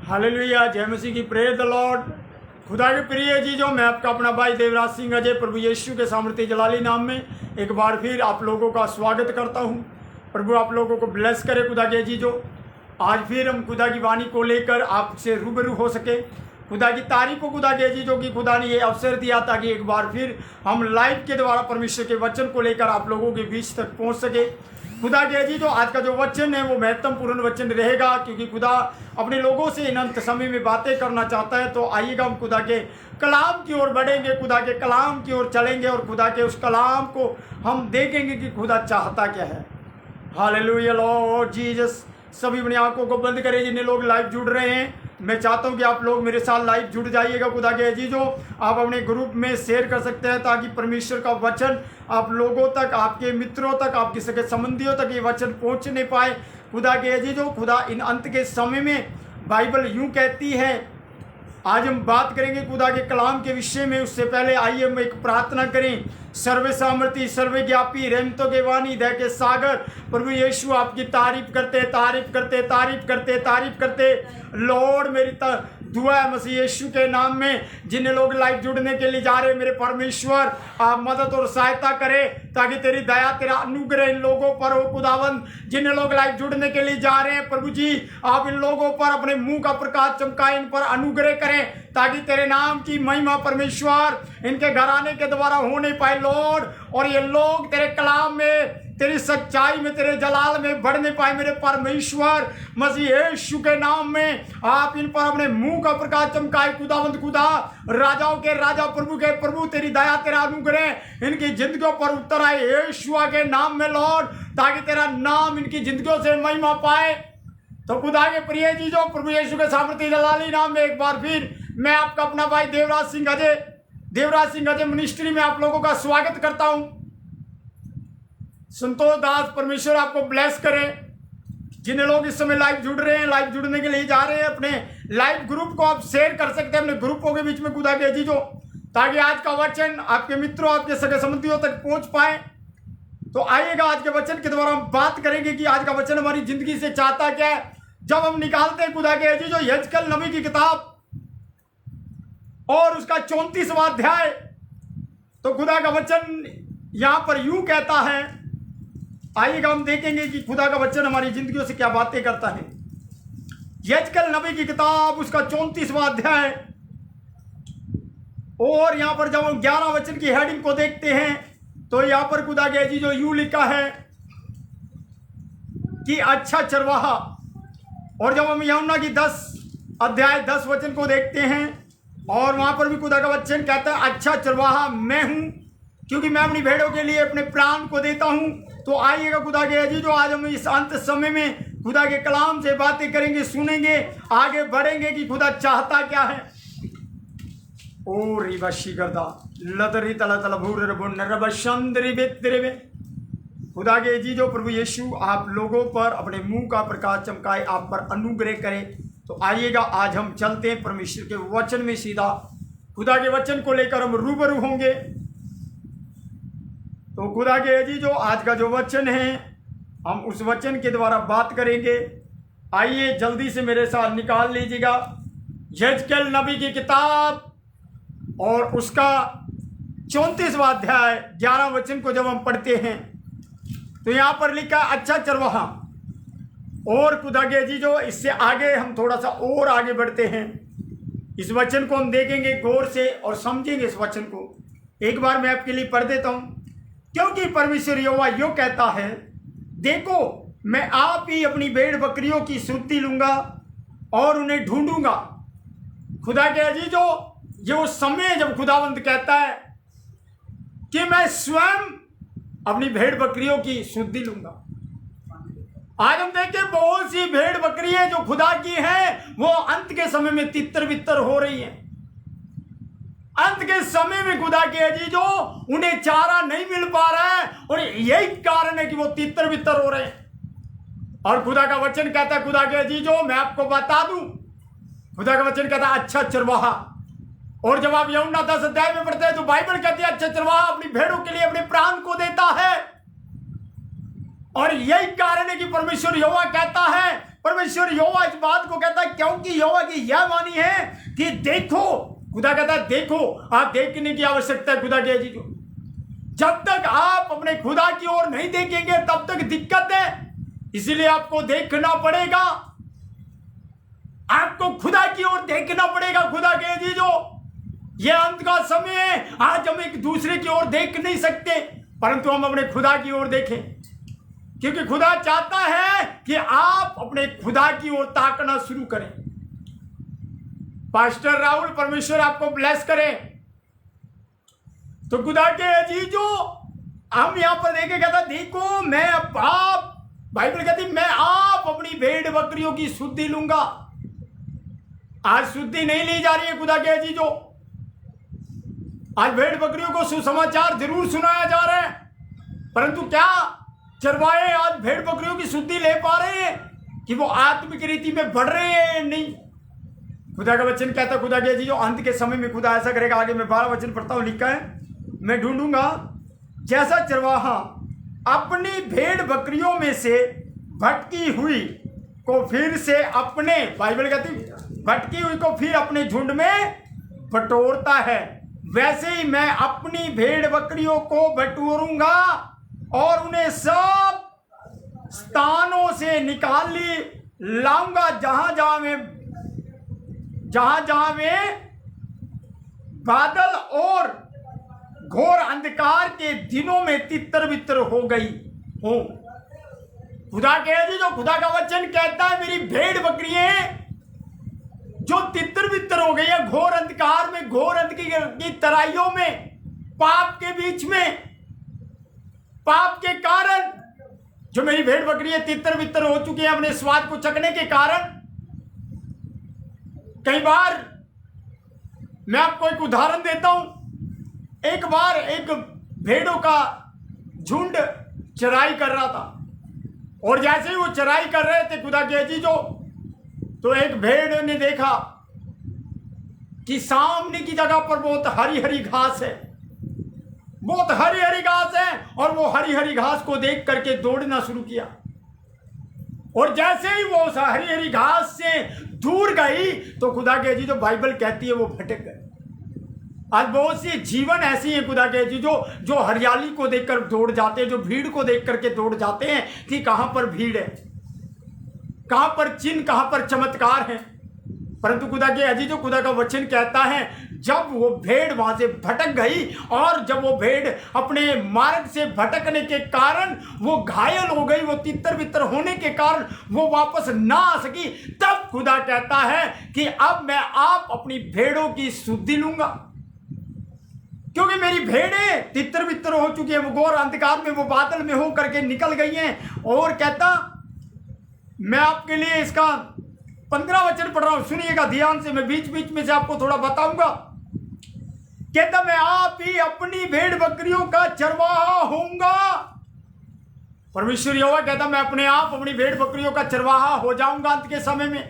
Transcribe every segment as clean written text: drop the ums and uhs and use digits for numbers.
Hallelujah, जय मसीह की, praise the Lord. खुदा के प्रिय जी, जो मैं आपका अपना भाई देवराज सिंह अजय प्रभु यीशु के सामर्थ्य जलाली नाम में एक बार फिर आप लोगों का स्वागत करता हूं। प्रभु आप लोगों को ब्लेस करे। खुदा के जी, जो आज फिर हम खुदा की वाणी को लेकर आपसे रूबरू हो सके। खुदा की तारीफ को खुदा के जी, जो कि खुदा ने ये अवसर दिया ताकि एक बार फिर हम लाइव के द्वारा परमेश्वर के वचन को लेकर आप लोगों के बीच तक पहुंच सके। खुदा के जी, जो आज का जो वचन है वो महत्वपूर्ण वचन रहेगा, क्योंकि खुदा अपने लोगों से इन अंत समय में बातें करना चाहता है। तो आइएगा हम खुदा के कलाम की ओर बढ़ेंगे, खुदा के कलाम की ओर चलेंगे और खुदा के उस कलाम को हम देखेंगे कि खुदा चाहता क्या है। Hallelujah Lord Jesus. सभी अपनी आंखों को बंद करें जिन्हें लोग लाइव जुड़ रहे हैं। मैं चाहता हूं कि आप लोग मेरे साथ लाइव जुड़ जाइएगा। खुदा के अजीजों, आप अपने ग्रुप में शेयर कर सकते हैं ताकि परमेश्वर का वचन आप लोगों तक, आपके मित्रों तक, आपके सगे संबंधियों तक ये वचन पहुंच नहीं पाए। खुदा के अजीजों, खुदा इन अंत के समय में बाइबल यूं कहती है। आज हम बात करेंगे खुदा के कलाम के विषय में। उससे पहले आइए हम एक प्रार्थना करें। सर्व सामर्थी, सर्वज्ञापी, रहमतों के वाणी, दया के सागर प्रभु यीशु, आपकी तारीफ करते तारीफ करते तारीफ करते तारीफ करते। लॉर्ड, मेरी दुआ है मसीह यीशु के नाम में, जिन्हें लोग लाइव जुड़ने के लिए जा रहे हैं, मेरे परमेश्वर आप मदद और सहायता करें ताकि तेरी दया, तेरा अनुग्रह इन लोगों पर हो। खुदावंद, जिन्हें लोग लाइव जुड़ने के लिए जा रहे हैं प्रभु जी, आप इन लोगों पर अपने मुंह का प्रकाश चमकाए, इन पर अनुग्रह करें ताकि तेरे नाम की महिमा परमेश्वर इनके घराने के द्वारा हो नहीं पाए लॉर्ड, और ये लोग तेरे कलाम में, तेरी सच्चाई में, तेरे जलाल में बढ़ नहीं पाए। मेरे परमेश्वर मसीह यीशु के नाम में आप इन पर अपने मुंह का प्रकाश चमकाए। खुदावंद, खुदा राजाओं के राजा, प्रभु के प्रभु, तेरी दया, तेरा अनुग्रह इनकी जिंदगियों पर उतर आए यीशु के नाम में लॉर्ड, ताकि तेरा नाम इनकी जिंदगियों से महिमा पाए। तो खुदा के प्रिय जी, जो प्रभु यीशु के सामर्थ्य जलाली नाम में एक बार फिर मैं आपका अपना भाई देवराज सिंह अजय मिनिस्ट्री में आप लोगों का स्वागत करता हूं। संतोष दास, परमेश्वर आपको ब्लेस करे। जिन्हें लोग इस समय लाइव जुड़ रहे हैं, लाइव जुड़ने के लिए जा रहे हैं, अपने लाइव ग्रुप को आप शेयर कर सकते हैं अपने ग्रुपों के बीच में खुदा के अजीजों, ताकि आज का वचन आपके मित्रों, आपके सगे संबंधियों तक पहुंच पाए। तो आइएगा, आज के वचन के द्वारा हम बात करेंगे कि आज का वचन हमारी जिंदगी से चाहता क्या है। जब हम निकालते हैं खुदा के अजीजों यहेजकेल नबी की किताब और उसका 34वां अध्याय, तो खुदा का वचन यहां पर यूं कहता है। आइएगा, हम देखेंगे कि खुदा का वचन हमारी जिंदगियों से क्या बातें करता है। यहेजकेल नबी की किताब, उसका 34वां अध्याय, और यहां पर जब हम 11 वचन की हेडिंग को देखते हैं तो यहां पर खुदा के अजीजों यूं लिखा है कि अच्छा चरवाहा। और जब हम यूहन्ना की 10 अध्याय 10 वचन को देखते हैं, और वहां पर भी खुदा का वचन कहता है अच्छा चरवाहा मैं हूं, क्योंकि मैं अपनी भेड़ों के लिए अपने प्राण को देता हूं। तो आइएगा खुदा के अजीजों, आज हम इस अंत समय में खुदा के कलाम से बातें करेंगे, सुनेंगे, आगे बढ़ेंगे कि खुदा चाहता क्या है। ओ रिबशी करदा लतरी तला तला भूर रबुन रबशंदरी बेतरे। खुदा के अजीजों, प्रभु यीशु आप लोगों पर अपने मुंह का प्रकाश चमकाए, आप पर अनुग्रह करे। तो आइएगा, आज हम चलते हैं परमेश्वर के वचन में। सीधा खुदा के वचन को लेकर हम रूबरू होंगे। तो खुदा के अजीजों, आज का जो वचन है हम उस वचन के द्वारा बात करेंगे। आइए जल्दी से मेरे साथ निकाल लीजिएगा यहेजकेल नबी की किताब और उसका 34वां अध्याय 11 वचन को जब हम पढ़ते हैं तो यहां पर लिखा अच्छा चरवाहा। और खुदा के अजीजों, इससे आगे हम थोड़ा सा और आगे बढ़ते हैं। इस वचन को हम देखेंगे गौर से और समझेंगे इस वचन को। एक बार मैं आपके लिए पढ़ देता हूं। क्योंकि परमेश्वर यहोवा यो कहता है, देखो मैं आप ही अपनी भेड़ बकरियों की सुधि लूंगा और उन्हें ढूंढूंगा। खुदा के अजीजों, ये वो समय जब खुदावंद कहता है कि मैं स्वयं अपनी भेड़ बकरियों की सुधि लूंगा। आज हम देखें बहुत सी भेड़ बकरियां जो खुदा की हैं वो अंत के समय में तितर बितर हो रही हैं। अंत के समय में खुदा के अजीजों उन्हें चारा नहीं मिल पा रहा है, और यही कारण है कि वो तितर बितर हो रहे हैं। और खुदा का वचन कहता है, खुदा के अजीजों मैं आपको बता दूं, खुदा का वचन कहता है अच्छा चरवाहा। और जब आप यूहन्ना 10 अध्याय में पढ़ते हैं तो बाइबल कहती है अच्छा चरवाहा अपनी भेड़ों के लिए अपने प्राण को देता है। और यही कारण है कि परमेश्वर यहोवा कहता है परमेश्वर यहोवा इस बात को कहता है क्योंकि यहोवा की यह वाणी है कि देखो, खुदा कहता है देखो, आप देखने की आवश्यकता है खुदा के चीजों। जब तक आप अपने खुदा की ओर नहीं देखेंगे तब तक दिक्कत है, इसलिए आपको देखना पड़ेगा, आपको खुदा की ओर देखना पड़ेगा। खुदा के चीजों, ये अंत का समय है। आज हम एक दूसरे की ओर देख नहीं सकते, परंतु हम अपने खुदा की ओर देखें, क्योंकि खुदा चाहता है कि आप अपने खुदा की ओर ताकना शुरू करें। पास्टर राहुल, परमेश्वर आपको ब्लेस करे। तो खुदा के अजीजों, हम यहां पर देखे कहता देखो मैं आप, बाइबल कहती मैं आप अपनी भेड़ बकरियों की शुद्धि लूंगा। आज शुद्धि नहीं ली जा रही है खुदा के अजीजों। आज भेड़ बकरियों को सुसमाचार जरूर सुनाया जा रहा है, परंतु क्या चरवाहे आज भेड़ बकरियों की शुद्धि ले पा रहे हैं कि वो आत्मिक रीति में बढ़ रहे हैं? नहीं। खुदा का वचन कहता है खुदा के जी जो अंत के समय में खुदा ऐसा करेगा। आगे मैं 12 वचन पढ़ता हूं, लिखा है मैं ढूंढूंगा जैसा चरवाहा अपनी भेड़ बकरियों में से भटकी हुई को फिर से अपने, बाइबल कहती भटकी हुई को फिर अपने झुंड में बटोरता है, वैसे ही मैं अपनी भेड़ बकरियों को बटोरूंगा और उन्हें सब स्थानों से निकाल लाऊंगा जहां जहां में बादल और घोर अंधकार के दिनों में तितर बितर हो गई हो। खुदा कह दी जो खुदा का वचन कहता है मेरी भेड़ बकरियां जो तितर बितर हो गई है घोर अंधकार में, घोर अंधकार की तराइयों में, पाप के बीच में, पाप के कारण जो मेरी भेड़ बकरियां तितर बितर हो चुकी है अपने स्वाद को चखने के कारण। कई बार मैं आपको एक उदाहरण देता हूं। एक बार एक भेड़ों का झुंड चराई कर रहा था और जैसे ही वो चराई कर रहे थे खुदा के अजीजों, तो एक भेड़ ने देखा कि सामने की जगह पर बहुत हरी हरी घास है, बहुत हरी हरी घास है, और वो हरी हरी घास को देख करके दौड़ना शुरू किया। और जैसे ही वो उस हरी हरी घास से दूर गई तो खुदा के जी जो बाइबल कहती है वो भटक गए। आज बहुत सी जीवन ऐसी है खुदा के जी जो हरियाली को देखकर दौड़ जाते हैं, जो भीड़ को देख करके दौड़ जाते हैं कि कहां पर भीड़ है, कहां पर चिन्ह, कहां पर चमत्कार है। परंतु खुदा के अजी जो खुदा का वचन कहता है जब वो भेड़ वहां से भटक गई और जब वो भेड़ अपने मार्ग से भटकने के कारण वो घायल हो गई, वो तितर बितर होने के कारण वो वापस ना आ सकी, तब खुदा कहता है कि अब मैं आप अपनी भेड़ों की शुद्धि लूंगा, क्योंकि मेरी भेड़ें तितर बितर हो चुकी है, वो घोर अंधकार में, वो बादल में हो करके निकल गई हैं। और कहता मैं आपके लिए इसका 15 वचन पढ़ रहा हूं, सुनिएगा ध्यान से, मैं बीच बीच में से आपको थोड़ा बताऊंगा। कहता मैं आप ही अपनी भेड़ बकरियों का चरवाहा होऊंगा। परमेश्वर यहोवा कहता मैं अपने आप अपनी भेड़ बकरियों का चरवाहा हो जाऊंगा अंत के समय में,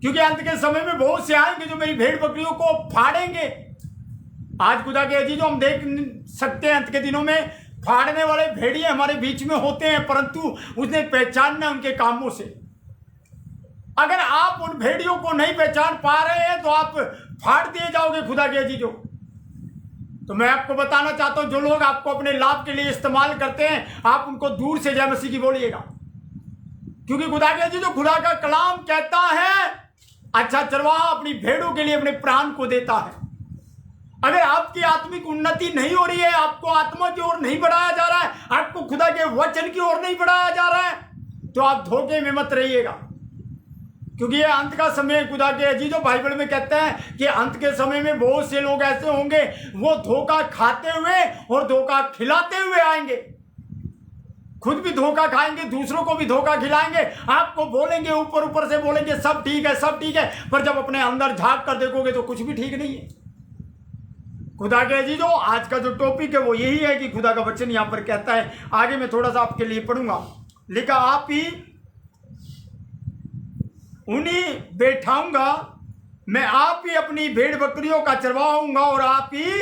क्योंकि अंत के समय में बहुत से आएंगे जो मेरी भेड़ बकरियों को फाड़ेंगे। आज खुदा के अजीजों हम देख सकते हैं अंत के दिनों में फाड़ने वाले भेड़िए हमारे बीच में होते हैं, परंतु उन्हें पहचानना उनके कामों से। अगर आप उन भेड़ियों को नहीं पहचान पा रहे हैं तो आप फाड़ दिए जाओगे खुदा के अजीजों। तो मैं आपको बताना चाहता हूं जो लोग आपको अपने लाभ के लिए इस्तेमाल करते हैं आप उनको दूर से जय मसीह की बोलिएगा, क्योंकि खुदा के अजीजों खुदा का कलाम कहता है अच्छा चरवाहा अपनी भेड़ों के लिए अपने प्राण को देता है। अगर आपकी आत्मिक उन्नति नहीं हो रही है, आपको आत्मा की ओर नहीं बढ़ाया जा रहा है, आपको खुदा के वचन की ओर नहीं बढ़ाया जा रहा है, तो आप धोखे में मत रहिएगा, क्योंकि ये अंत का समय खुदा के अजीजों बाइबल में कहता है कि अंत के समय में बहुत से लोग ऐसे होंगे वो धोखा खाते हुए और धोखा खिलाते हुए आएंगे, खुद भी धोखा खाएंगे, दूसरों को भी धोखा खिलाएंगे। आपको बोलेंगे, ऊपर ऊपर से बोलेंगे सब ठीक है सब ठीक है, पर जब अपने अंदर झांक कर देखोगे तो कुछ भी ठीक नहीं है। खुदा के अजीजों आज का जो टॉपिक है वो यही है कि खुदा का वचन यहां पर कहता है, आगे मैं थोड़ा सा आपके लिए पढ़ूंगा। लिखा आप ही उन्हीं बैठाऊंगा, मैं आप ही अपनी भेड़ बकरियों का चरवाऊंगा और आप ही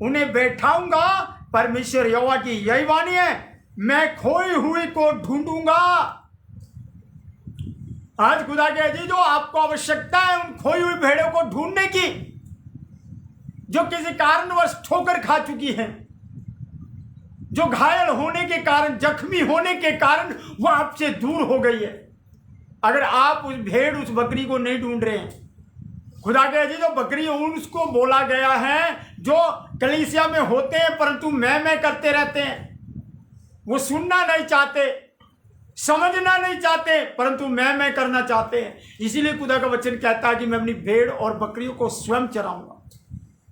उन्हें बैठाऊंगा। परमेश्वर यहोवा की यही वाणी है, मैं खोई हुई को ढूंढूंगा। आज खुदा के जी जो आपको आवश्यकता है उन खोई हुई भेड़ों को ढूंढने की, जो किसी कारणवश ठोकर खा चुकी हैं, जो घायल होने के कारण, जख्मी होने के कारण वो आपसे दूर हो गई है। अगर आप उस भेड़, उस बकरी को नहीं ढूंढ रहे हैं, खुदा के जी जो बकरी उसको बोला गया है जो कलीसिया में होते हैं परंतु मैं करते रहते हैं, वो सुनना नहीं चाहते, समझना नहीं चाहते, परंतु मैं करना चाहते हैं। इसीलिए खुदा का वचन कहता है कि मैं अपनी भेड़ और बकरियों को स्वयं चराऊंगा,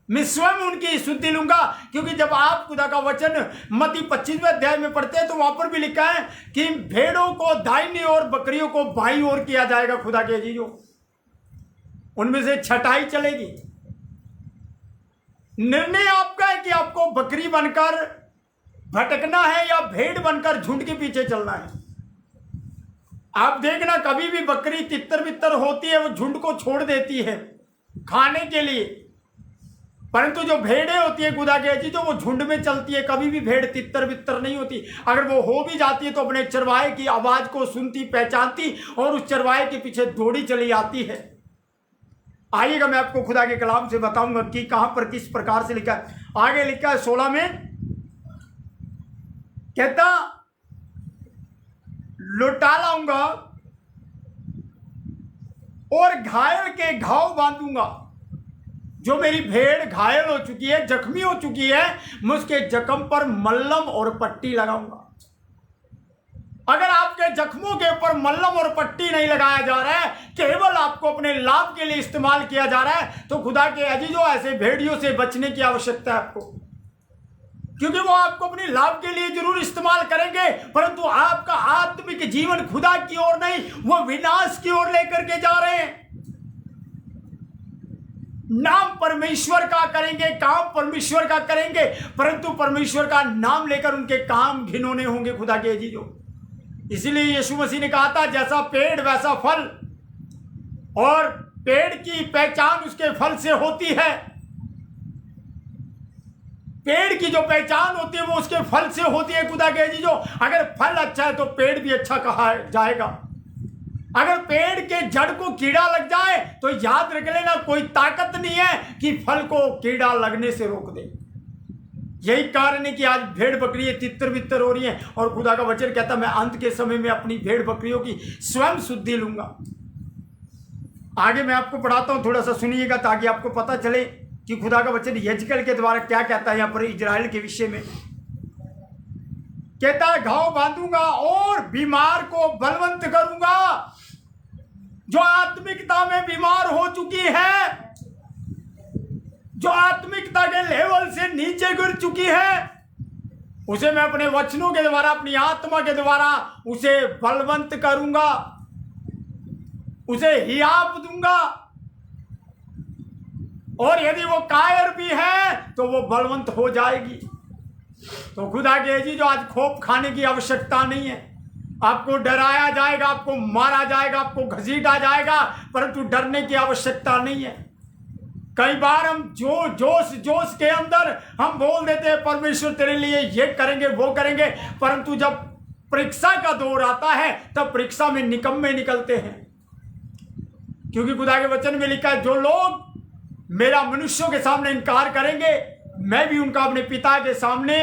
मैं स्वयं उनकी शुद्धि लूंगा। क्योंकि जब आप खुदा का वचन मत्ती 25वें अध्याय में पढ़ते हैं तो वहां पर भी लिखा है कि भेड़ों को दाहिनी और बकरियों को बाईं ओर किया जाएगा। खुदा के जीजो, उनमें से छटाई चलेगी। निर्णय आपका है कि आपको बकरी बनकर भटकना है या भेड़ बनकर झुंड के पीछे चलना है। आप देखना, कभी भी बकरी तितर बितर होती है, वो झुंड को छोड़ देती है खाने के लिए, परंतु जो भेड़ें होती है खुदा के जी जो वो झुंड में चलती है, कभी भी भेड़ तितर बितर नहीं होती। अगर वो हो भी जाती है तो अपने चरवाहे की आवाज को सुनती, पहचानती और उस चरवाहे के पीछे दौड़ी चली आती है। आइएगा, मैं आपको खुदा के कलाम से बताऊंगा कि कहां पर किस प्रकार से लिखा है। आगे लिखा है 16 में, कहता लौटा लाऊंगा और घायल के घाव बांधूंगा। जो मेरी भेड़ घायल हो चुकी है, जख्मी हो चुकी है, मैं उसके जख्म पर मल्लम और पट्टी लगाऊंगा। अगर आपके जख्मों के ऊपर मल्लम और पट्टी नहीं लगाया जा रहा है, केवल आपको अपने लाभ के लिए इस्तेमाल किया जा रहा है, तो खुदा के अजीजों ऐसे भेड़ियों से बचने की आवश्यकता है आपको। क्योंकि वो आपको अपने लाभ के लिए जरूर इस्तेमाल करेंगे, परंतु आपका आत्मिक जीवन खुदा की ओर नहीं, वो विनाश की ओर लेकर के जा रहे हैं। नाम परमेश्वर का करेंगे, काम परमेश्वर का करेंगे, परंतु परमेश्वर का नाम लेकर उनके काम घिनौने होंगे खुदा के अजीजों। इसीलिए यीशु मसीह ने कहा था, जैसा पेड़ वैसा फल, और पेड़ की पहचान उसके फल से होती है। पेड़ की जो पहचान होती है वो उसके फल से होती है खुदा के अजीजों। अगर फल अच्छा है तो पेड़ भी अच्छा कहा जाएगा। अगर पेड़ के जड़ को कीड़ा लग जाए तो याद रख लेना, कोई ताकत नहीं है कि फल को कीड़ा लगने से रोक दे। यही कारण है कि आज भेड़ बकरियां तितर बितर हो रही हैं, और खुदा का वचन कहता मैं अंत के समय में अपनी भेड़ बकरियों की स्वयं शुद्धि लूंगा। आगे मैं आपको पढ़ाता हूं, थोड़ा सा सुनिएगा ताकि आपको पता चले कि खुदा का वचन यजकल के द्वारा क्या कहता है। यहां पर इजराइल के विषय में कहता है, घाव बांधूंगा और बीमार को बलवंत करूंगा। जो आत्मिकता में बीमार हो चुकी है, जो आत्मिकता के लेवल से नीचे गिर चुकी है, उसे मैं अपने वचनों के द्वारा, अपनी आत्मा के द्वारा उसे बलवंत करूंगा, उसे हियाप दूंगा। और यदि वो कायर भी है तो वो बलवंत हो जाएगी। तो खुदा के जी जो आज खोप खाने की आवश्यकता नहीं है। आपको डराया जाएगा, आपको मारा जाएगा, आपको घसीटा जाएगा, परंतु डरने की आवश्यकता नहीं है। कई बार हम जोश के अंदर हम बोल देते हैं परमेश्वर तेरे लिए ये करेंगे वो करेंगे, परंतु जब परीक्षा का दौर आता है तब परीक्षा में निकम्मे निकलते हैं। क्योंकि खुदा के वचन में लिखा है, जो लोग मेरा मनुष्यों के सामने इनकार करेंगे, मैं भी उनका अपने पिता के सामने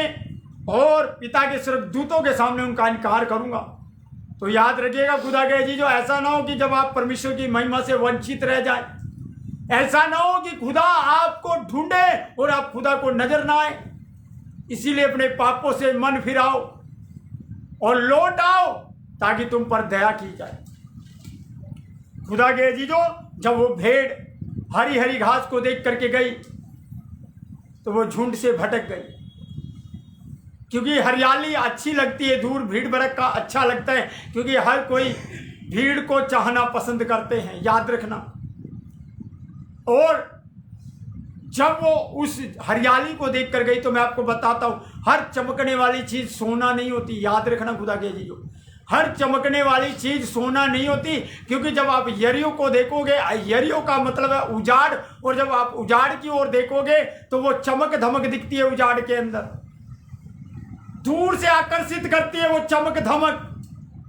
और पिता के स्वर्गदूतों के सामने उनका इनकार करूंगा। तो याद रखिएगा खुदा के जी जो ऐसा ना हो कि जब आप परमेश्वर की महिमा से वंचित रह जाए, ऐसा ना हो कि खुदा आपको ढूंढे और आप खुदा को नजर ना आए। इसीलिए अपने पापों से मन फिराओ और लौट आओ ताकि तुम पर दया की जाए। खुदा के जी जो जब वो भेड़ हरी हरी घास को देख करके गई तो वो झुंड से भटक गई। क्योंकि हरियाली अच्छी लगती है, दूर भीड़ भड़क अच्छा लगता है, क्योंकि हर कोई भीड़ को चाहना पसंद करते हैं, याद रखना। और जब वो उस हरियाली को देख कर गई तो मैं आपको बताता हूं, हर चमकने वाली चीज सोना नहीं होती, याद रखना खुदा के जीजो। हर चमकने वाली चीज सोना नहीं होती। क्योंकि जब आप यरियो को देखोगे, यरियो का मतलब है उजाड़, और जब आप उजाड़ की ओर देखोगे तो वो चमक धमक दिखती है उजाड़ के अंदर, दूर से आकर्षित करती है वो चमक धमक।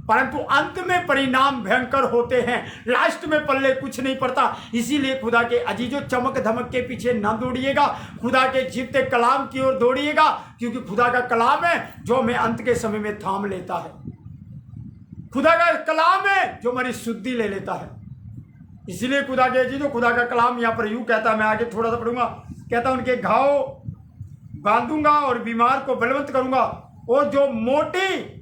परंतु अंत में परिणाम भयंकर होते हैं। लास्ट में पल्ले कुछ नहीं पड़ता। इसीलिए खुदा के अजीजों, चमक धमक के पीछे ना दौड़िएगा, खुदा के जीवते कलाम की ओर दौड़िएगा, क्योंकि खुदा का कलाम है जो हमें अंत के समय में थाम लेता है। खुदा का कलाम है जो हमारी शुद्धि ले लेता है। इसीलिए खुदा के अजीजों, खुदा का कलाम यहाँ पर यूं कहता है, मैं आगे थोड़ा सा पढ़ूंगा। कहता उनके घाव बांधूंगा और बीमार को बलवंत करूंगा, और जो मोटी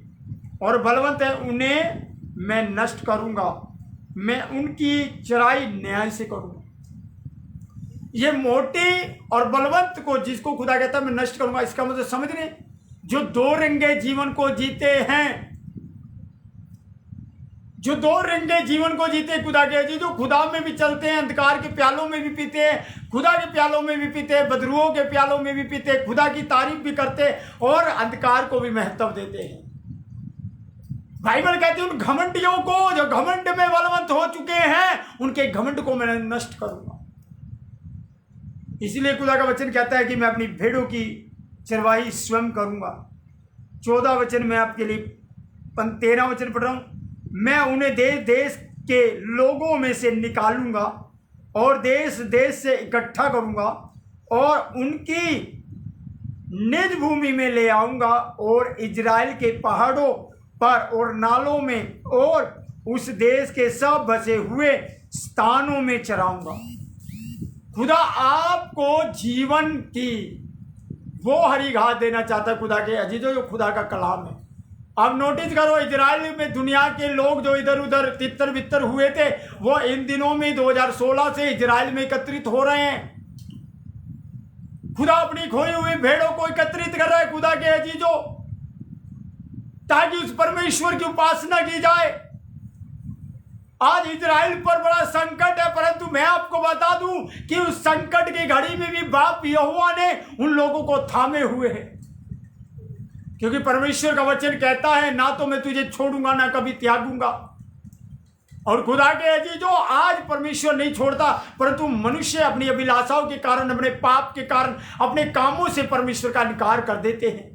और बलवंत है उन्हें मैं नष्ट करूंगा, मैं उनकी चराई न्याय से करूंगा। ये मोटी और बलवंत को, जिसको खुदा कहता है मैं नष्ट करूंगा, इसका मतलब समझ रहे, जो दो रंगे जीवन को जीते हैं, जो दो रंगे जीवन को जीते खुदा के अजीजों, खुदा में भी चलते हैं, अंधकार के प्यालों में भी पीते हैं, खुदा के प्यालों में भी पीते हैं, बदरुओं के प्यालों में भी पीते हैं, खुदा की तारीफ भी करते हैं और अंधकार को भी महत्व देते हैं। बाइबल कहती है उन घमंडियों को जो घमंड में बलवंत हो चुके हैं, उनके घमंड को मैं नष्ट करूंगा। इसलिए खुदा का वचन कहता है कि मैं अपनी भेड़ों की चरवाही स्वयं करूंगा। 14 वचन में आपके लिए 13 वचन पढ़ रहा हूं। मैं उन्हें देश देश के लोगों में से निकालूंगा और देश देश से इकट्ठा करूंगा और उनकी निज भूमि में ले आऊंगा और इजराइल के पहाड़ों पर और नालों में और उस देश के सब बसे हुए स्थानों में चराऊंगा। खुदा आपको जीवन की वो हरी घास देना चाहता है, खुदा के अजीजों, जो खुदा का कलाम है। अब नोटिस करो, इजराइल में दुनिया के लोग जो इधर उधर तितर बितर हुए थे, वो इन दिनों में 2016 से इजराइल में एकत्रित हो रहे हैं। खुदा अपनी खोई हुई भेड़ों को एकत्रित कर रहा है, खुदा के अजीजों, ताकि उस परमेश्वर की उपासना की जाए। आज इजराइल पर बड़ा संकट है, परंतु मैं आपको बता दूं कि उस संकट की घड़ी में भी बाप यहोवा ने उन लोगों को थामे हुए हैं, क्योंकि परमेश्वर का वचन कहता है ना तो मैं तुझे छोड़ूंगा ना कभी त्यागूंगा। और खुदा के अजीजों, आज परमेश्वर नहीं छोड़ता, परंतु मनुष्य अपनी अभिलाषाओं के कारण, अपने पाप के कारण, अपने कामों से परमेश्वर का इनकार कर देते हैं।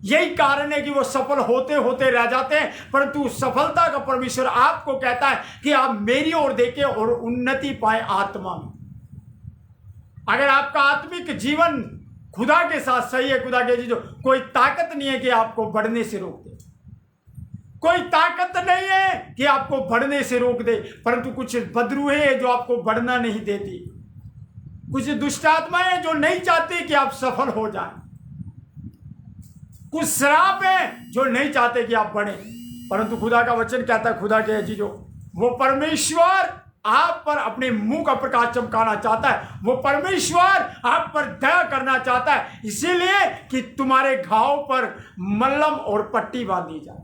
यही कारण है कि वो सफल होते होते रह जाते हैं, परंतु सफलता का परमेश्वर आपको कहता है कि आप मेरी ओर देखें और उन्नति पाए आत्मा में। अगर आपका आत्मिक जीवन खुदा के साथ सही है, खुदा के अजीजों, कोई ताकत नहीं है कि आपको बढ़ने से रोक दे, कोई ताकत नहीं है कि आपको बढ़ने से रोक दे, परंतु कुछ बदरूहें हैं जो आपको बढ़ना नहीं देती, कुछ दुष्ट आत्माएं जो नहीं चाहती कि आप सफल हो जाएं, कुछ श्राप है जो नहीं चाहते कि आप बढ़े। परंतु खुदा का वचन कहता है, खुदा के अजीजों, वो परमेश्वर आप पर अपने मुंह का प्रकाश चमकाना चाहता है, वो परमेश्वर आप पर दया करना चाहता है, इसीलिए कि तुम्हारे घाव पर मल्लम और पट्टी बांधी जाए,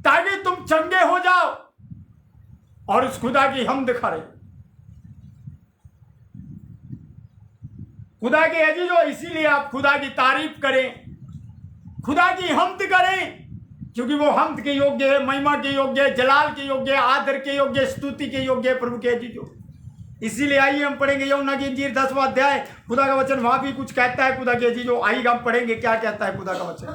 ताकि तुम चंगे हो जाओ और उस खुदा की हमद करें। खुदा के अजीजों, इसीलिए आप खुदा की तारीफ करें, खुदा की हमद करें, क्योंकि वो हमद के योग्य है, महिमा के योग्य है, जलाल के योग्य है, आदर के योग्य है, स्तुति के योग्य है प्रभु के अजीजों। इसीलिए आइए हम पढ़ेंगे यूहन्ना की इंजील 10वां अध्याय। खुदा का वचन वहां भी कुछ कहता है खुदा के अजीजों। आइए हम पढ़ेंगे क्या कहता है खुदा का वचन।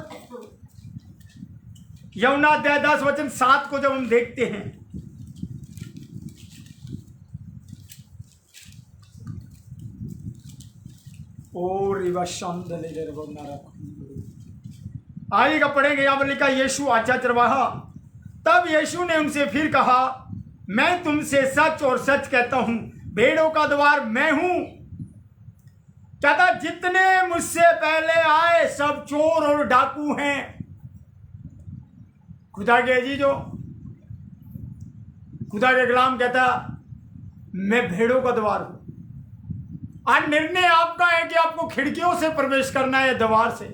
यूहन्ना अध्याय 10 वचन 7 को जब हम देखते हैं, आइएगा पढ़ेंगे। यहां पर लिखा, यीशु अच्छा चरवाहा। तब यीशु ने उनसे फिर कहा, मैं तुमसे सच और सच कहता हूं, भेड़ों का द्वार मैं हूं। कहता, जितने मुझसे पहले आए सब चोर और डाकू हैं। खुदा के अजीजों, खुदा के कलाम कहता, मैं भेड़ों का द्वार हूं। आज निर्णय आपका है कि आपको खिड़कियों से प्रवेश करना है, द्वार से।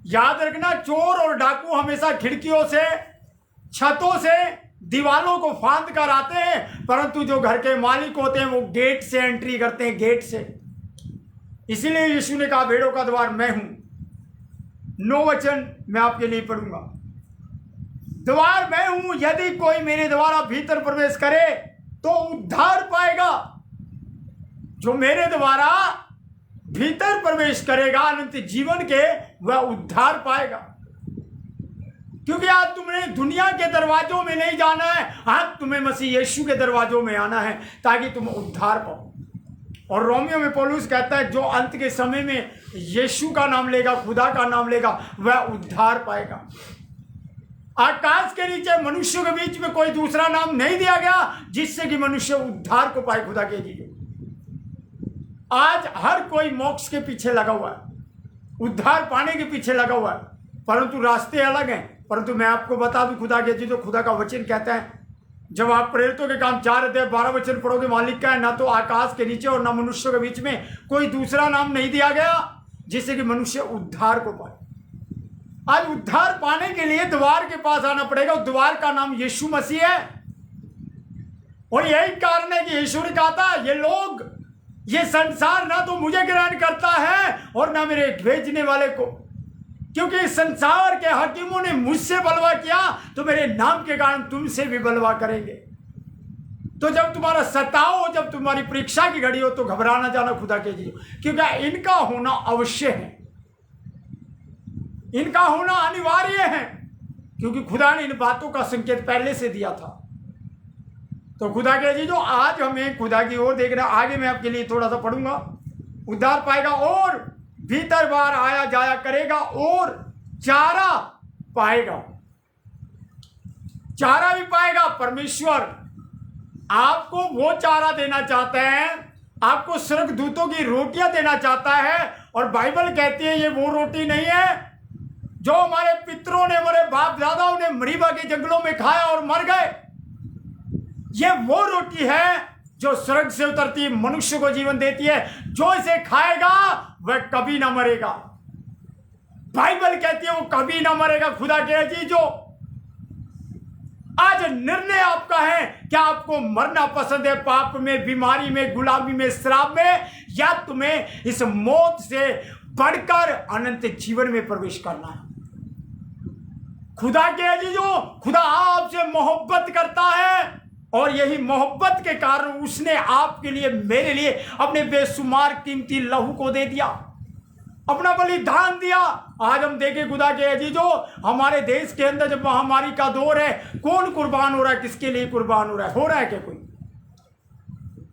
याद रखना, चोर और डाकू हमेशा खिड़कियों से, छतों से, दीवालों को फांद कर आते हैं, परंतु जो घर के मालिक होते हैं वो गेट से एंट्री करते हैं, गेट से। इसीलिए यीशु ने कहा, भेड़ों का द्वार मैं हूं। 9 वचन मैं आपके लिए पढ़ूंगा। द्वार मैं हूं, यदि कोई मेरे द्वारा भीतर प्रवेश करे तो उद्धार पाएगा। जो मेरे द्वारा भीतर प्रवेश करेगा अनंत जीवन के, वह उद्धार पाएगा। क्योंकि आज तुम्हें दुनिया के दरवाजों में नहीं जाना है, आज तुम्हें मसीह यीशु के दरवाजों में आना है ताकि तुम उद्धार पाओ। और रोमियो में पौलुस कहता है जो अंत के समय में यीशु का नाम लेगा, खुदा का नाम लेगा, वह उद्धार पाएगा। आकाश के नीचे मनुष्यों के बीच में कोई दूसरा नाम नहीं दिया गया जिससे कि मनुष्य उद्धार को पाए। खुदा के जी, आज हर कोई मोक्ष के पीछे लगा हुआ है, उद्धार पाने के पीछे लगा हुआ है, परंतु रास्ते अलग हैं। परंतु मैं आपको बता दूं, खुदा के जी, जो खुदा का वचन कहता है, जब आप प्रेरितों के काम 4 अध्याय 12 वचन पढ़ोगे, वहां लिखा है ना तो आकाश के नीचे और ना मनुष्यों के बीच में कोई दूसरा नाम नहीं दिया गया जिससे कि मनुष्य उद्धार को पाए। आज उद्धार पाने के लिए द्वार के पास आना पड़ेगा। द्वार का नाम यीशु मसीह है। और यही कारण है कि यीशु ने कहा था, ये लोग, ये संसार ना तो मुझे ग्रहण करता है और ना मेरे भेजने वाले को, क्योंकि इस संसार के हकीमों ने मुझसे बलवा किया तो मेरे नाम के कारण तुमसे भी बलवा करेंगे। तो जब तुम्हारा सताओ, जब तुम्हारी परीक्षा की घड़ी हो, तो घबराना जाना खुदा के जी, क्योंकि इनका होना अवश्य है, इनका होना अनिवार्य है, क्योंकि खुदा ने इन बातों का संकेत पहले से दिया था। तो खुदा के जी, जो आज हमें खुदा की ओर देखना, आगे मैं आपके लिए थोड़ा सा पढ़ूंगा। उद्धार पाएगा और भीतर बाहर आया जाया करेगा और चारा पाएगा। चारा भी पाएगा। परमेश्वर आपको वो चारा देना चाहते हैं, आपको स्वर्गदूतों की रोटियां देना चाहता है। और बाइबल कहती है ये वो रोटी नहीं है जो हमारे पितरों ने, हमारे बाप दादाओं ने मरीबा के जंगलों में खाया और मर गए। ये वो रोटी है जो स्वर्ग से उतरती मनुष्य को जीवन देती है। जो इसे खाएगा वह कभी ना मरेगा। बाइबल कहती है वो कभी ना मरेगा। खुदा के अजीजों, आज निर्णय आपका है, क्या आपको मरना पसंद है, पाप में, बीमारी में, गुलामी में, श्राप में, या तुम्हें इस मौत से बढ़कर अनंत जीवन में प्रवेश करना है। खुदा के अजीजों, खुदा आपसे मोहब्बत करता है और यही मोहब्बत के कारण उसने आपके लिए, मेरे लिए अपने बेशुमार कीमती लहू को दे दिया, अपना बलिदान दिया। आज हम देखें खुदा के अजीजों, हमारे देश के अंदर जब महामारी का दौर है, कौन कुर्बान हो रहा है, किसके लिए कुर्बान हो रहा है क्या कोई?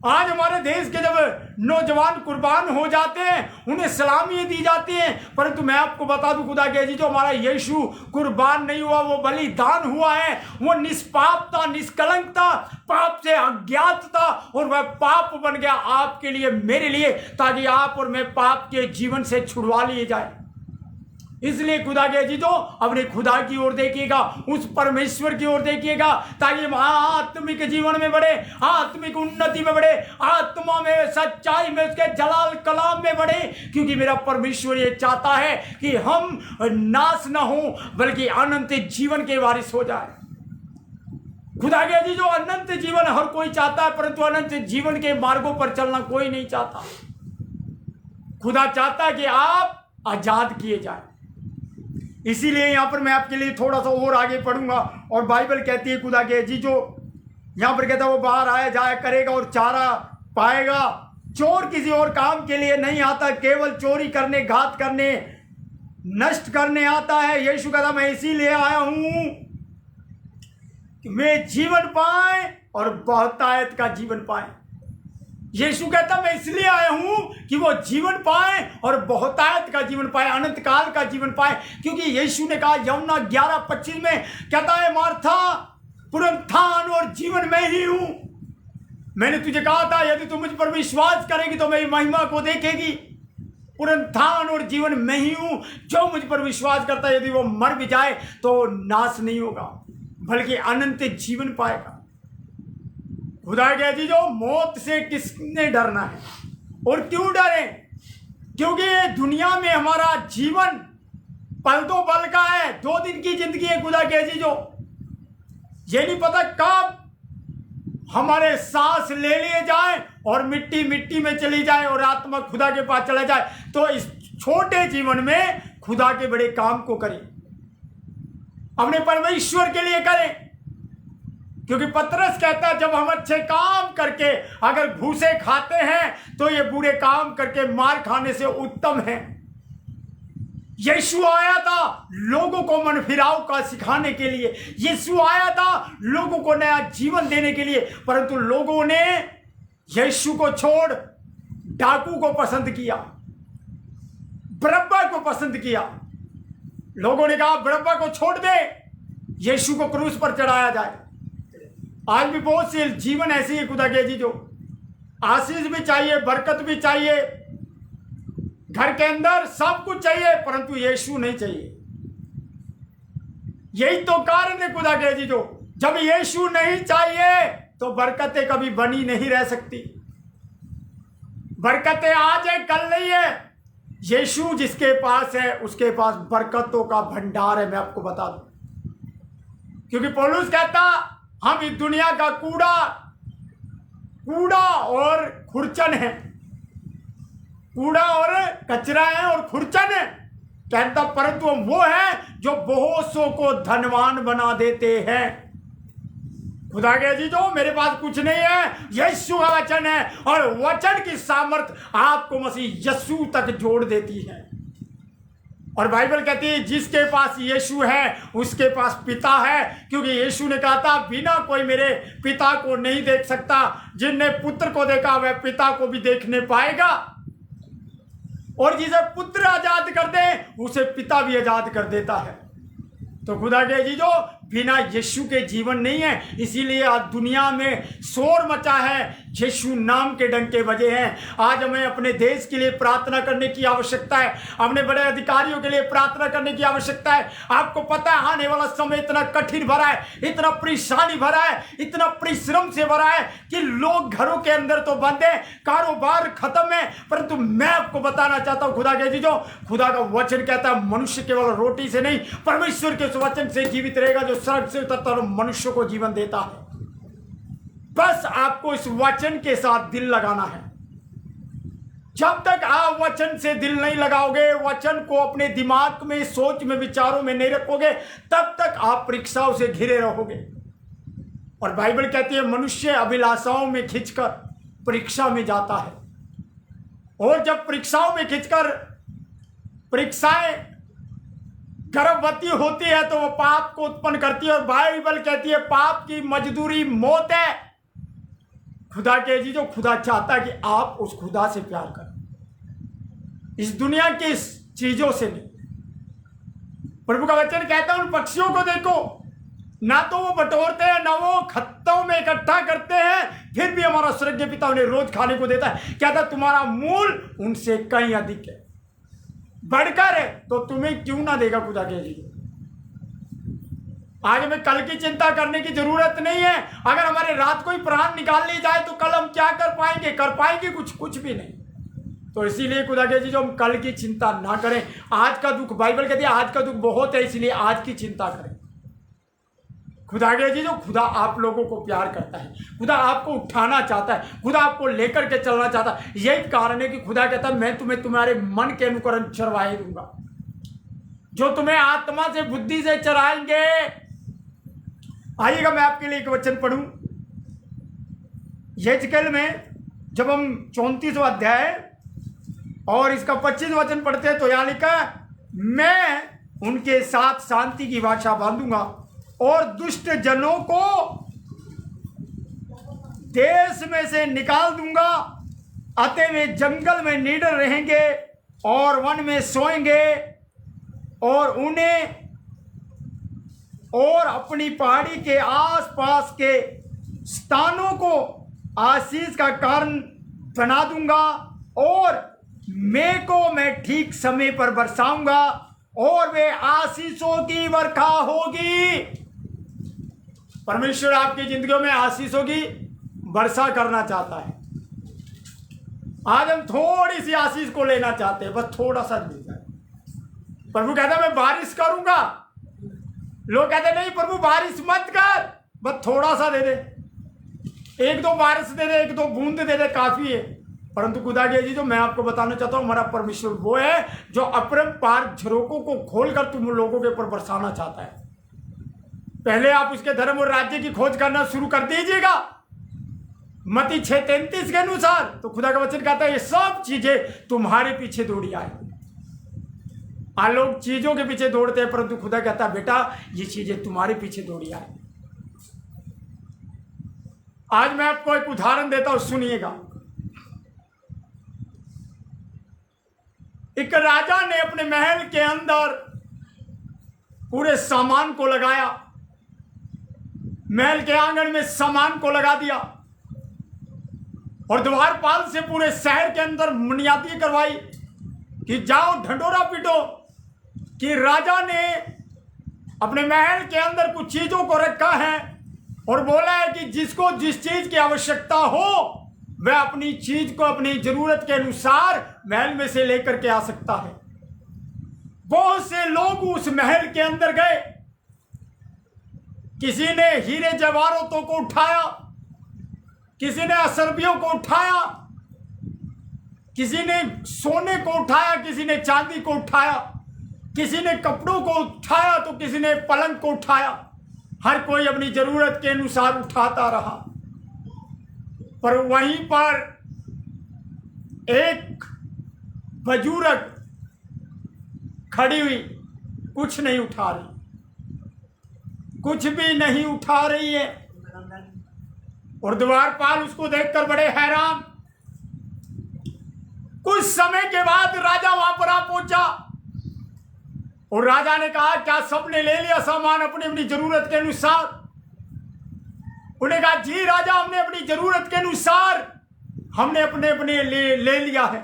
आज हमारे देश के जब नौजवान कुर्बान हो जाते हैं, उन्हें सलामी दी जाती है, परंतु मैं आपको बता दूं खुदा के अजीजों, हमारा यीशु कुर्बान नहीं हुआ, वो बलिदान हुआ है। वो निष्पाप था, निष्कलंक था, पाप से अज्ञात था, और वह पाप बन गया आपके लिए, मेरे लिए, ताकि आप और मैं पाप के जीवन से छुड़वा लिए जाए। इसलिए खुदा के अजीजों, अपने खुदा की ओर देखिएगा, उस परमेश्वर की ओर देखिएगा, ताकि हम आत्मिक जीवन में बढ़े, आत्मिक उन्नति में बढ़े, आत्मा में, सच्चाई में, उसके जलाल कलाम में बढ़े। क्योंकि मेरा परमेश्वर ये चाहता है कि हम नाश न हो बल्कि अनंत जीवन के वारिस हो जाए। खुदा के अजीजों, अनंत जीवन हर कोई चाहता है, परंतु अनंत जीवन के मार्गों पर चलना कोई नहीं चाहता। खुदा चाहता है कि आप आजाद किए जाए। इसीलिए यहां पर मैं आपके लिए थोड़ा सा और आगे पढ़ूंगा। और बाइबल कहती है खुदा के अजीजों, यहां पर कहता है वो बाहर आया जाया करेगा और चारा पाएगा। चोर किसी और काम के लिए नहीं आता, केवल चोरी करने, घात करने, नष्ट करने आता है। यीशु कहता मैं इसीलिए आया हूं कि वे जीवन पाए और बहुतायत का जीवन पाए। यीशु कहता मैं इसलिए आया हूं कि वो जीवन पाए और बहुतायत का जीवन पाए, अनंत काल का जीवन पाए। क्योंकि यीशु ने कहा यूहन्ना 11:25 में, कहता है मार्था, पुनरुत्थान और जीवन मैं ही हूं। मैंने तुझे कहा था यदि तू मुझ पर विश्वास करेगी तो मेरी महिमा को देखेगी। पुनरुत्थान और जीवन मैं ही हूं। जो मुझ पर विश्वास करता है, यदि वो मर भी जाए तो नाश नहीं होगा बल्कि अनंत जीवन पाएगा। खुदा के अजीजों, मौत से किसने डरना है और क्यों डरे? क्योंकि दुनिया में हमारा जीवन पल दो पल का है, 2 दिन की जिंदगी है। खुदा के अजीजों, ये नहीं पता कब हमारे सांस ले लिए जाए और मिट्टी मिट्टी में चली जाए और आत्मा खुदा के पास चला जाए। तो इस छोटे जीवन में खुदा के बड़े काम को करें, अपने परमेश्वर के लिए करें। क्योंकि पतरस कहता है जब हम अच्छे काम करके अगर घूसे खाते हैं तो ये बुरे काम करके मार खाने से उत्तम है। यीशु आया था लोगों को मन फिराव का सिखाने के लिए, यीशु आया था लोगों को नया जीवन देने के लिए, परंतु लोगों ने यीशु को छोड़ डाकू को पसंद किया, बरअब्बा को पसंद किया। लोगों ने कहा बरअब्बा को छोड़ दे, यीशु को क्रूस पर चढ़ाया जाए। आज भी बहुत से जीवन ऐसे ही खुदा के जी जो आशीष भी चाहिए, बरकत भी चाहिए, घर के अंदर सब कुछ चाहिए, परंतु यीशु नहीं चाहिए। यही तो कारण है खुदा के जी जो जब यीशु नहीं चाहिए तो बरकतें कभी बनी नहीं रह सकती। बरकतें आज है कल नहीं है। यीशु जिसके पास है उसके पास बरकतों का भंडार है। मैं आपको बता दूं, क्योंकि पौलुस कहता हम इस दुनिया का कूड़ा और खुरचन है, कूड़ा और कचरा है और खुरचन है। कहता परंतु हम वो है जो बहुतों को धनवान बना देते हैं। खुदा के जी जो मेरे पास कुछ नहीं है, यीशु का वचन है, और वचन की सामर्थ आपको मसीह यीशु तक जोड़ देती है। और बाइबल कहती है जिसके पास यीशु है उसके पास पिता है, क्योंकि यीशु ने कहा था बिना कोई मेरे पिता को नहीं देख सकता, जिनने पुत्र को देखा वह पिता को भी देखने पाएगा, और जिसे पुत्र आजाद कर दे उसे पिता भी आजाद कर देता है। तो खुदा के जी जो बिना यीशु के जीवन नहीं है, इसीलिए आज दुनिया में शोर मचा है, यीशु नाम के डंके बजे हैं। आज हमें अपने देश के लिए प्रार्थना करने की आवश्यकता है, अपने बड़े अधिकारियों के लिए प्रार्थना करने की आवश्यकता है। आपको पता है आने वाला समय इतना कठिन भरा है, इतना परेशानी भरा है, इतना परिश्रम से भरा है कि लोग घरों के अंदर तो बंद है, कारोबार खत्म है, परंतु मैं आपको बताना चाहता हूं खुदा के जी जो खुदा का वचन कहता है मनुष्य केवल रोटी से नहीं परमेश्वर के वचन से जीवित रहेगा जो स्वर्ग से उतरता और मनुष्य को जीवन देता है। बस आपको इस वचन के साथ दिल लगाना है। जब तक आप वचन से दिल नहीं लगाओगे, वचन को अपने दिमाग में, सोच में, विचारों में नहीं रखोगे, तब तक आप परीक्षाओं से घिरे रहोगे। और बाइबल कहती है मनुष्य अभिलाषाओं में खिंचकर परीक्षा में जाता है, और जब परीक्षाओं में खिंचकर परीक्षाएं गर्भवती होती है तो वो पाप को उत्पन्न करती है, और बाइबल कहती है पाप की मजदूरी मौत है। खुदा के जी जो खुदा चाहता है कि आप उस खुदा से प्यार करें, इस दुनिया की इस चीजों से नहीं। प्रभु का वचन कहता है उन पक्षियों को देखो, ना तो वो बटोरते हैं ना वो खत्तों में इकट्ठा करते हैं, फिर भी हमारा स्वर्गीय पिता उन्हें रोज खाने को देता है। कहता तुम्हारा मूल उनसे कहीं अधिक है, बढ़कर है, तो तुम्हें क्यों ना देगा खुदा के जी। आज हमें कल की चिंता करने की जरूरत नहीं है। अगर हमारे रात को ही प्राण निकाल ली जाए तो कल हम क्या कर पाएंगे कुछ भी नहीं। तो इसीलिए खुदा के जी जो हम कल की चिंता ना करें। आज का दुख, बाइबल कहती है आज का दुख बहुत है, इसलिए आज की चिंता करें। खुदा के जी जो खुदा आप लोगों को प्यार करता है, खुदा आपको उठाना चाहता है, खुदा आपको लेकर के चलना चाहता है। यही कारण है कि खुदा कहता है मैं तुम्हें तुम्हारे मन के अनुकरण चरवाहे दूंगा, जो तुम्हें आत्मा से बुद्धि से चराएंगे। आइएगा मैं आपके लिए एक वचन पढ़ूं यहेजकेल में, जब हम 34वां अध्याय और इसका 25 वचन पढ़ते हैं तो यहां लिखा मैं उनके साथ शांति की भाषा बांधूंगा और दुष्ट जनों को देश में से निकाल दूंगा, अतः वे जंगल में निडर रहेंगे और वन में सोएंगे, और उन्हें और अपनी पहाड़ी के आसपास के स्थानों को आशीष का कारण बना दूंगा, और मैं को मैं ठीक समय पर बरसाऊंगा और वे आशीषों की वर्षा होगी। परमेश्वर आपकी जिंदगी में आशीषों की वर्षा करना चाहता है। आज हम थोड़ी सी आशीष को लेना चाहते हैं, बस थोड़ा सा मिल जाए। प्रभु कहता है मैं बारिश करूंगा, लोग कहते नहीं प्रभु बारिश मत कर, बस थोड़ा सा दे दे, एक दो बारिश दे दे, एक दो बूंद दे दे, काफी है। परंतु खुदा के जी जो मैं आपको बताना चाहता हूं, हमारा परमेश्वर वो है जो अपरंपार झरोकों को खोलकर तुम लोगों के ऊपर बरसाना चाहता है। पहले आप उसके धर्म और राज्य की खोज करना शुरू कर दीजिएगा मत्ती 6:33 के अनुसार, तो खुदा का वचन कहता है ये सब चीजें तुम्हारे पीछे दौड़ी आए। आज लोग चीजों के पीछे दौड़ते हैं, परंतु खुदा कहता है बेटा ये चीजें तुम्हारे पीछे दौड़ी आए। आज मैं आपको एक उदाहरण देता हूं, सुनिएगा। एक राजा ने अपने महल के अंदर पूरे सामान को लगाया, महल के आंगन में सामान को लगा दिया और द्वारपाल से पूरे शहर के अंदर मुनियादी करवाई कि जाओ ढंडोरा पीटो कि राजा ने अपने महल के अंदर कुछ चीजों को रखा है और बोला है कि जिसको जिस चीज की आवश्यकता हो वह अपनी चीज को अपनी जरूरत के अनुसार महल में से लेकर के आ सकता है। बहुत से लोग उस महल के अंदर गए, किसी ने हीरे जवाहरातों को उठाया, किसी ने असरबियों को उठाया, किसी ने सोने को उठाया, किसी ने चांदी को उठाया, किसी ने कपड़ों को उठाया तो किसी ने पलंग को उठाया। हर कोई अपनी जरूरत के अनुसार उठाता रहा, पर वहीं पर एक बुजुर्ग खड़ी हुई, कुछ नहीं उठा रही, कुछ भी नहीं उठा रही है। और द्वारपाल उसको देखकर बड़े हैरान। कुछ समय के बाद राजा वहां पर आ पहुंचा और राजा ने कहा क्या सबने ले लिया सामान अपनी अपनी जरूरत के अनुसार? उन्होंने कहा जी राजा, हमने अपनी जरूरत के अनुसार हमने अपने अपने ले लिया है।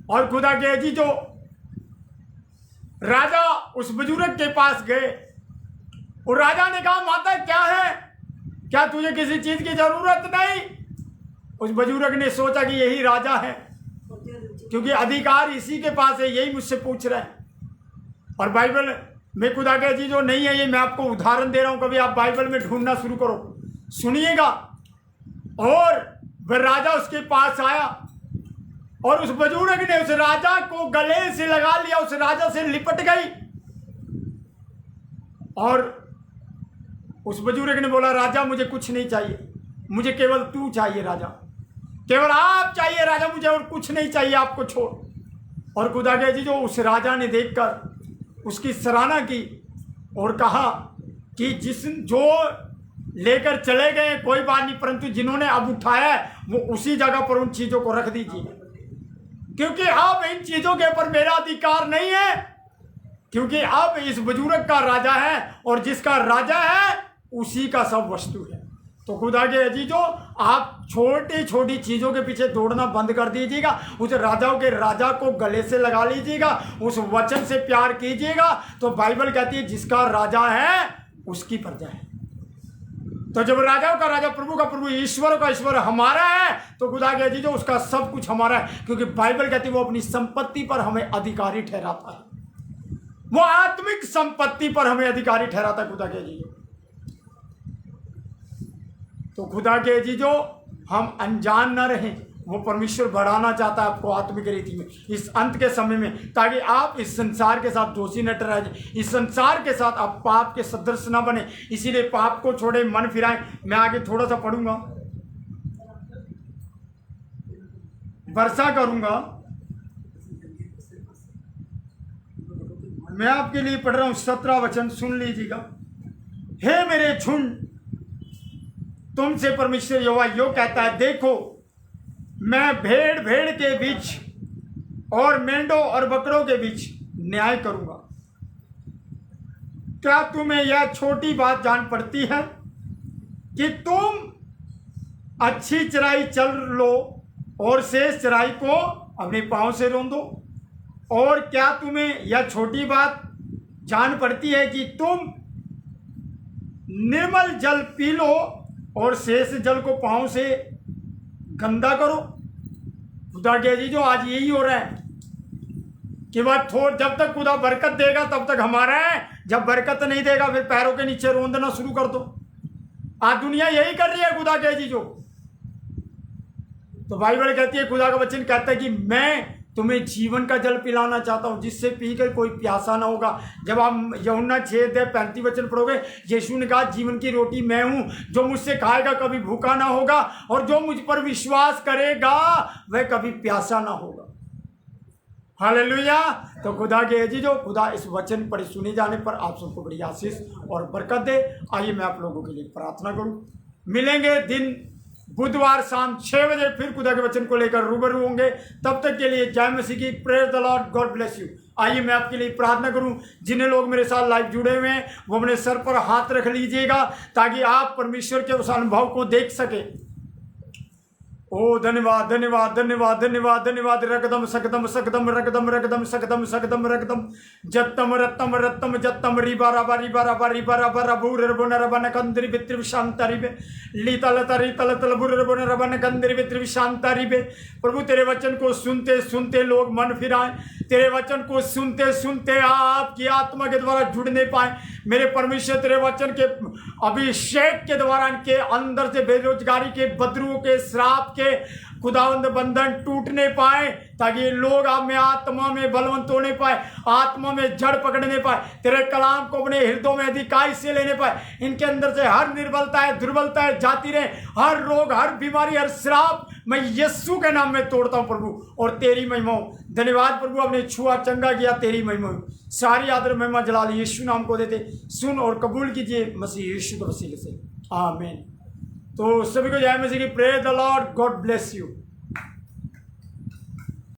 और खुदा के जी जो राजा उस बुजुर्ग के पास गए और राजा ने कहा माता क्या है, क्या तुझे किसी चीज की जरूरत नहीं? उस बुजुर्ग ने सोचा कि यही राजा है, क्योंकि अधिकार इसी के पास है, यही मुझसे पूछ रहे हैं। और बाइबल में खुदा के जी जो नहीं है, ये मैं आपको उदाहरण दे रहा हूं, कभी आप बाइबल में ढूंढना शुरू करो, सुनिएगा। और वह राजा उसके पास आया और उस बुजुर्ग ने उस राजा को गले से लगा लिया, उस राजा से लिपट गई। और उस बुजुर्ग ने बोला राजा मुझे कुछ नहीं चाहिए, मुझे केवल तू चाहिए राजा, केवल आप चाहिए राजा, मुझे और कुछ नहीं चाहिए, आपको छोड़। और खुदा के जी जो उस राजा ने देखकर उसकी सराहना की और कहा कि जो लेकर चले गए कोई बात नहीं, परंतु जिन्होंने अब उठाया है वो उसी जगह पर उन चीजों को रख दीजिए, क्योंकि अब इन चीजों के ऊपर मेरा अधिकार नहीं है, क्योंकि अब इस बुजुर्ग का राजा है और जिसका राजा है उसी का सब वस्तु है। तो खुदा के अजीजों, आप छोटी छोटी चीजों के पीछे दौड़ना बंद कर दीजिएगा, उस राजाओं के राजा को गले से लगा लीजिएगा, उस वचन से प्यार कीजिएगा। तो बाइबल कहती है जिसका राजा है उसकी प्रजा है। तो जब राजाओं का राजा, प्रभु का प्रभु, ईश्वर का ईश्वर हमारा है, तो खुदा के अजीजों उसका सब कुछ हमारा है, क्योंकि बाइबल कहती है वो अपनी संपत्ति पर हमें अधिकारी ठहराता है, वो आत्मिक संपत्ति पर हमें अधिकारी ठहराता है खुदा के अजीजों। तो खुदा के जीजो हम अनजान न रहें, वो परमेश्वर बढ़ाना चाहता है आपको आत्मिक रीति में इस अंत के समय में, ताकि आप इस संसार के साथ दोषी न ठहराए, इस संसार के साथ आप पाप के सदृश न बने। इसीलिए पाप को छोड़े, मन फिराएं। मैं आगे थोड़ा सा पढ़ूंगा, वर्षा करूंगा, मैं आपके लिए पढ़ रहा हूं 17 वचन, सुन लीजिएगा। हे मेरे झुंड, तुमसे परमेश्वर यहोवा यो कहता है, देखो मैं भेड़ भेड़ के बीच और मेंढों और बकरों के बीच न्याय करूंगा। क्या तुम्हें यह छोटी बात जान पड़ती है कि तुम अच्छी चराई चल लो और शेष चराई को अपने पांव से रौंदो? और क्या तुम्हें यह छोटी बात जान पड़ती है कि तुम निर्मल जल पी लो और शेष जल को पांव से गंदा करो? खुदा के जी जो आज यही हो रहा है कि वह जब तक खुदा बरकत देगा तब तक हमारा है, जब बरकत नहीं देगा फिर पैरों के नीचे रोंदना शुरू कर दो। आज दुनिया यही कर रही है खुदा के जी जो। तो बाइबल कहती है, खुदा का वचन कहता है कि मैं तुम्हें जीवन का जल पिलाना चाहता हूं, जिससे पीकर कोई प्यासा ना होगा। जब आप यूहन्ना 6:35 वचन पढ़ोगे, यीशु ने कहा जीवन की रोटी मैं हूं, जो मुझसे खाएगा कभी भूखा ना होगा, और जो मुझ पर विश्वास करेगा वह कभी प्यासा ना होगा। हालेलुया। तो खुदा के अजीजों, खुदा इस वचन पर सुने जाने पर आप सबको बड़ी आशीष और बरकत दे। आइए मैं आप लोगों के लिए प्रार्थना करूं। मिलेंगे दिन बुधवार शाम 6 बजे, फिर खुदा के वचन को लेकर रूबरू होंगे। तब तक के लिए जय मसीह की, praise the Lord, God bless you. आइए मैं आपके लिए प्रार्थना करूं। जिन्हें लोग मेरे साथ लाइव जुड़े हुए हैं वो अपने सर पर हाथ रख लीजिएगा ताकि आप परमेश्वर के उस अनुभव को देख सके। ओ धन्यवाद धन्यवाद धन्यवाद धन्यवाद धन्यवाद। रकदम सकदम सकदम रकदम रकदम सकदम सकदम रकदम जत्तम रत्तम रत्तम जत्तम रिबा रबा रिबा रबा रिबा रबा रबूर रबन रबन कंद्रि बित्र शांतरिबे लीतल तरी तल तल बुर रबन रबन कंद्रि बित्र शांतरिबे। प्रभु तेरे वचन को सुनते सुनते लोग मन फिराएं, तेरे वचन को सुनते सुनते आपकी आत्मा के द्वारा जुड़ने पाए। मेरे परमेश्वर तेरे वचन के अभिषेक के द्वारा इनके अंदर से बेरोजगारी के, बदरुओं के, श्राप के खुदावंद बंधन टूटने पाए ताकि ये लोग आप में आत्मा में बलवंत होने पाए, आत्मा में जड़ पकड़ने पाए, तेरे कलाम को अपने हृदय में अधिकाई से लेने पाए। इनके अंदर से हर निर्बलताएं दुर्बलताएं जाती रहे, हर रोग, हर बीमारी, हर श्राप मैं यीशु के नाम में तोड़ता हूं प्रभु, और तेरी महिमा हो। धन्यवाद प्रभु, आपने छुआ चंगा किया, तेरी महिमा हो। सारी आदर महिमा जलाल यीशु नाम को देते। सुन और कबूल कीजिए मसीह यीशु के वसीले से, आमीन। तो सभी को जय मसीह की, praise the Lord, God bless you.